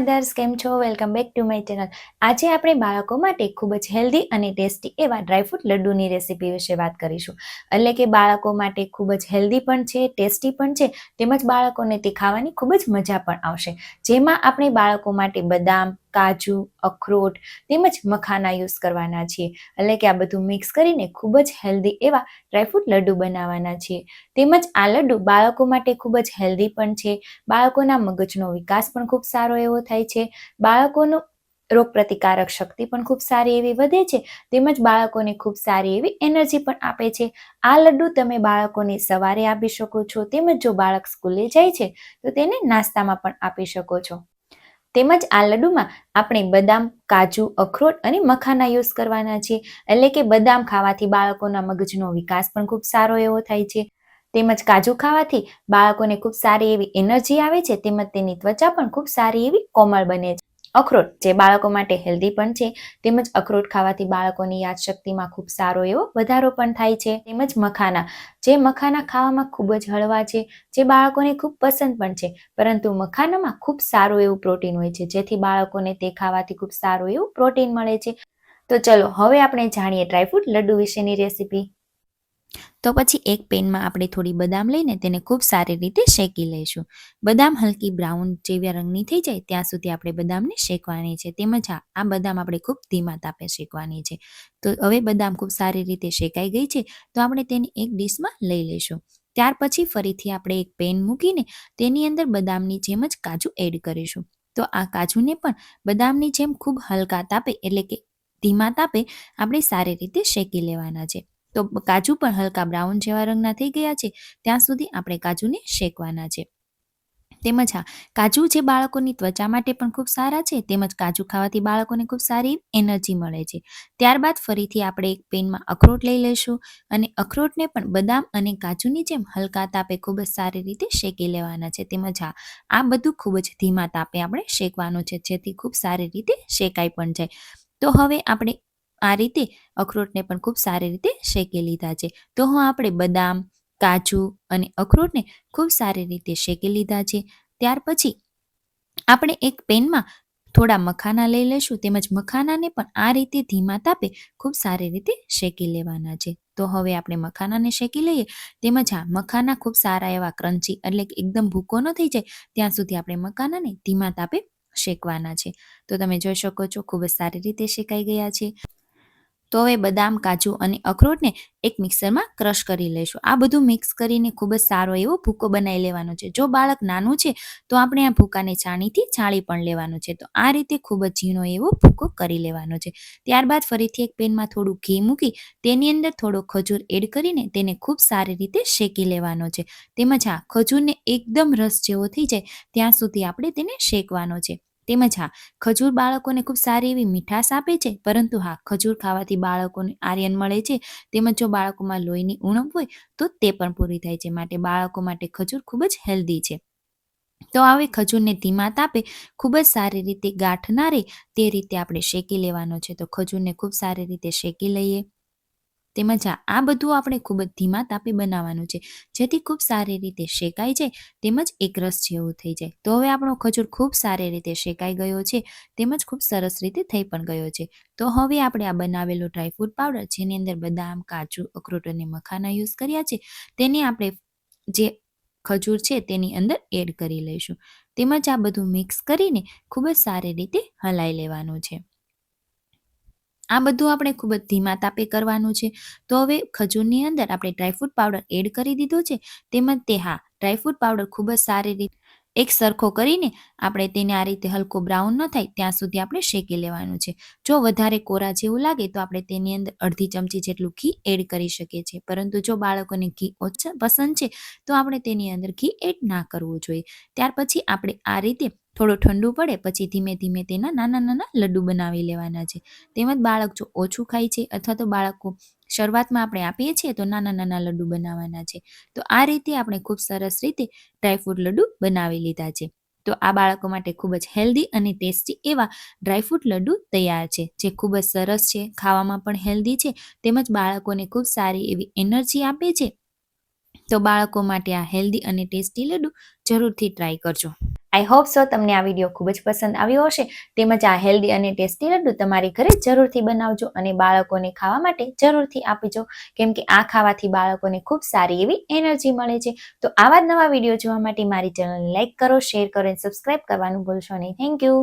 દર્શ કેમ છો? Welcome back to my channel. આજે આપણે બાળકો માટે ખૂબ જ હેલ્ધી અને ટેસ્ટી એવા ડ્રાયફ્રૂટ લડ્ડુની રેસીપી વિશે વાત કરીશું. એટલે કે બાળકો માટે ખૂબ જ હેલ્ધી પણ છે, ટેસ્ટી પણ છે, તેમજ બાળકોને તે ખાવાની ખૂબ જ મજા પણ આવશે. જેમાં આપણે બાળકો માટે બદામ, કાજુ, અખરોટ તેમજ મખાના યુઝ કરવાના છીએ. એટલે કે આ બધું મિક્સ કરીને ખૂબ જ હેલ્ધી એવા ડ્રાયફ્રૂટ લડ્ડુ બનાવવાના છીએ. તેમજ આ લડ્ડુ બાળકો માટે ખૂબ જ હેલ્ધી પણ છે. બાળકોના મગજનો વિકાસ પણ ખૂબ સારો એવો થાય છે. બાળકોનું રોગપ્રતિકારક શક્તિ પણ ખૂબ સારી એવી વધે છે. તેમજ બાળકોને ખૂબ સારી એવી એનર્જી પણ આપે છે. આ લડ્ડુ તમે બાળકોને સવારે આપી શકો છો. તેમજ જો બાળક સ્કૂલે જાય છે તો તેને નાસ્તામાં પણ આપી શકો છો. તેમજ આ લડ્ડુમાં આપણે બદામ, કાજુ, અખરોટ અને મખાના યુઝ કરવાના છે. એટલે કે બદામ ખાવાથી બાળકોના મગજનો વિકાસ પણ ખૂબ સારો એવો થાય છે. તેમજ કાજુ ખાવાથી બાળકોને ખૂબ સારી એવી એનર્જી આવે છે. તેમજ તેની ત્વચા પણ ખૂબ સારી એવી કોમળ બને છે. અખરોટ જે બાળકો માટે હેલ્ધી પણ છે. તેમજ અખરોટ ખાવાથી બાળકોની યાદશક્તિમાં ખૂબ સારો એવો વધારો પણ થાય છે. તેમજ મખાના જે મખાના ખાવામાં ખૂબ જ હળવા છે, જે બાળકોને ખૂબ પસંદ પણ છે. પરંતુ મખાનામાં ખૂબ સારું એવું પ્રોટીન હોય છે, જેથી બાળકોને તે ખાવાથી ખૂબ સારું એવું પ્રોટીન મળે છે. તો ચલો હવે આપણે જાણીએ ડ્રાયફ્રૂટ લડ્ડુ વિશેની રેસીપી. તો પછી એક પેનમાં આપણે થોડી બદામ લઈને તેને ખૂબ સારી રીતે શેકી લઈશું. બદામ હલકી બ્રાઉન જેવા રંગની થઈ જાય ત્યાં સુધી આપણે બદામને શેકવાની છે. તેમજ આ બદામ આપણે ખૂબ ધીમા તાપે શેકવાની છે. તો હવે બદામ ખૂબ સારી રીતે શેકાઈ ગઈ છે, તો આપણે તેને એક ડીશમાં લઈ લઈશું. ત્યાર પછી ફરીથી આપણે એક પેન મૂકીને તેની અંદર બદામની જેમ જ કાજુ એડ કરીશું. તો આ કાજુને પણ બદામની જેમ ખૂબ હલકા તાપે એટલે કે ધીમા તાપે આપણે સારી રીતે શેકી લેવાના છે. તો કાજુ પણ હલકા બ્રાઉન જેવા રંગના થઈ ગયા છે ત્યાં સુધી આપણે કાજુને શેકવાના છે. તેમજ કાજુ જે બાળકોની ત્વચા માટે પણ ખૂબ સારા છે. તેમજ કાજુ ખાવાથી બાળકોને ખૂબ સારી એનર્જી મળે છે. ત્યારબાદ ફરીથી આપણે એક પેનમાં અખરોટ લઈ લઈશું અને અખરોટને પણ બદામ અને કાજુની જેમ હલકા તાપે ખૂબ જ સારી રીતે શેકી લેવાના છે. તેમજ આ બધું ખૂબ જ ધીમા તાપે આપણે શેકવાનું છે, જેથી ખૂબ સારી રીતે શેકાઈ પણ જાય. તો હવે આપણે આ રીતે અખરોટને પણ ખૂબ સારી રીતે શેકી લીધા છે. તો આપણે બદામ, કાજુ અને અખરોટને ખૂબ સારી રીતે શેકી લીધા છે. ત્યાર પછી આપણે એક પેનમાં થોડા મખાના લઈ લઈશું. તેમજ મખાનાને પણ આ રીતે ધીમા તાપે ખૂબ સારી રીતે શેકી લેવાના છે. તો હવે આપણે મખાનાને શેકી લઈએ. તેમજ મખાના ખૂબ સારા એવા ક્રન્ચી એટલે કે એકદમ ભૂકો ન થઈ જાય ત્યાં સુધી આપણે મખાનાને ધીમા તાપે શેકવાના છે. તો તમે જોઈ શકો છો ખૂબ જ સારી રીતે શેકાઈ ગયા છે. તો હવે બદામ, કાજુ અને અખરોટને એક મિક્સરમાં ક્રશ કરી લઈશું. આ બધું મિક્સ કરીને ખૂબ જ સારો એવો ભૂકો બનાવી લેવાનો છે. જો બાળક નાનું છે તો આપણે આ ભૂકાને છાણીથી છાળી પણ લેવાનું છે. તો આ રીતે ખૂબ જ ઝીણો એવો ભૂકો કરી લેવાનો છે. ત્યારબાદ ફરીથી એક પેનમાં થોડું ઘી મૂકી તેની અંદર થોડો ખજૂર એડ કરીને તેને ખૂબ સારી રીતે શેકી લેવાનો છે. તેમજ ખજૂરને એકદમ રસ જેવો થઈ જાય ત્યાં સુધી આપણે તેને શેકવાનો છે. તેમજ ખજૂર બાળકોને ખૂબ સારી એવી મીઠાશ આપે છે. પરંતુ ખજૂર ખાવાથી બાળકોને આર્યન મળે છે. તેમજ જો બાળકોમાં લોહીની ઉણપ હોય તો તે પણ પૂરી થાય છે. માટે બાળકો માટે ખજૂર ખૂબ જ હેલ્ધી છે. તો હવે ખજૂરને ધીમા તાપે ખૂબ જ સારી રીતે ગાંઠ ના રહે તે રીતે આપણે શેકી લેવાનો છે. તો ખજૂરને ખૂબ સારી રીતે શેકી લઈએ. તેમજ આ બધું આપણે ખૂબ જ ધીમા તાપે બનાવવાનું છે, જેથી ખૂબ સારી રીતે શેકાઈ જાય તેમજ એકરસ જેવું થઈ જાય. તો હવે આપણો ખજૂર ખૂબ સારી રીતે શેકાઈ ગયો છે તેમજ ખૂબ સરસ રીતે થઈ પણ ગયો છે. તો હવે આપણે આ બનાવેલો ડ્રાયફ્રૂટ પાવડર જેની અંદર બદામ, કાજુ, અખરોટ અને મખાના યુઝ કર્યા છે તેને આપણે જે ખજૂર છે તેની અંદર એડ કરી લઈશું. તેમજ આ બધું મિક્સ કરીને ખૂબ જ સારી રીતે હલાઈ લેવાનું છે. આ બધું આપણે ખૂબ જ ધીમા તાપે કરવાનું છે. તો હવે ખજૂરની અંદર આપણે ડ્રાયફ્રૂટ પાવડર એડ કરી દીધો છે. તેમજ તે ડ્રાયફ્રૂટ પાવડર ખૂબ જ સારી રીતે એક સરખો કરીને આપણે તેને આ રીતે હલકો બ્રાઉન ન થાય ત્યાં સુધી આપણે શેકી લેવાનું છે. જો વધારે કોરા જેવું લાગે તો આપણે તેની અંદર અડધી ચમચી જેટલું ઘી એડ કરી શકીએ છીએ. પરંતુ જો બાળકોને ઘી ઓછા પસંદ છે તો આપણે તેની અંદર ઘી એડ ના કરવું જોઈએ. ત્યાર પછી આપણે આ રીતે થોડો ઠંડુ પડે પછી ધીમે ધીમે તેના નાના નાના લડ્ડુ બનાવી લેવાના છે. તેમજ બાળક જો ઓછું ખાય છે અથવા તો બાળકો શરૂઆતમાં આપણે આપીએ છીએ તો નાના નાના લડ્ડુ બનાવવાના છે. તો આ રીતે આપણે ખૂબ સરસ રીતે ડ્રાયફ્રૂટ લડ્ડુ બનાવી લીધા છે. તો આ બાળકો માટે ખૂબ જ હેલ્ધી અને ટેસ્ટી એવા ડ્રાયફ્રૂટ લડ્ડુ તૈયાર છે, જે ખૂબ જ સરસ છે, ખાવામાં પણ હેલ્ધી છે તેમજ બાળકોને ખૂબ સારી એવી એનર્જી આપે છે. તો બાળકો માટે આ હેલ્ધી અને ટેસ્ટી લડ્ડુ જરૂરથી ટ્રાય કરજો. આઈ હોપ સો તમને આ વિડીયો ખૂબ જ પસંદ આવ્યો હશે. તેમજ આ હેલ્ધી અને ટેસ્ટી લડ્ડુ તમારી ઘરે જરૂરથી બનાવજો અને બાળકોને ખાવા માટે જરૂરથી આપજો, કેમ કે આ ખાવાથી બાળકોને ખૂબ સારી એવી એનર્જી મળે છે. તો આવા જ નવા વિડીયો જોવા માટે મારી ચેનલને લાઈક કરો, શેર કરો અને સબસ્ક્રાઈબ કરવાનું ભૂલશો નહીં. Thank you.